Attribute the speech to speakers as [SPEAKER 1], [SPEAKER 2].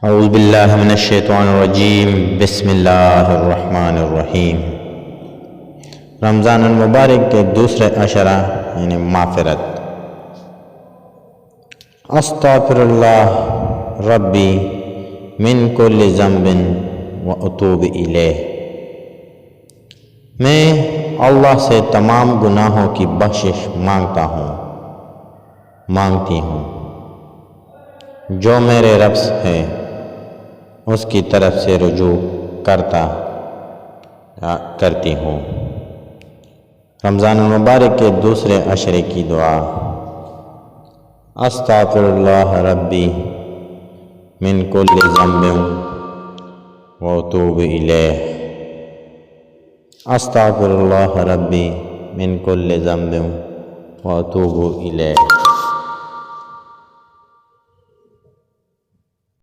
[SPEAKER 1] اعوذ باللہ من الشیطان الرجیم بسم اللہ الرحمن الرحیم۔ رمضان المبارک کے دوسرے عشرہ یعنی مغفرت۔ استغفر اللہ ربی من کل ذنب واتوب الیہ۔ میں اللہ سے تمام گناہوں کی بخشش مانگتی ہوں جو میرے رب ہے اس کی طرف سے رجوع کرتی ہوں۔ رمضان المبارک کے دوسرے عشرے کی دعا۔ استغفر اللہ ربی من کل ذنب واتوب الیہ۔ استغفر اللہ ربی من کل ذنب واتوب الیہ۔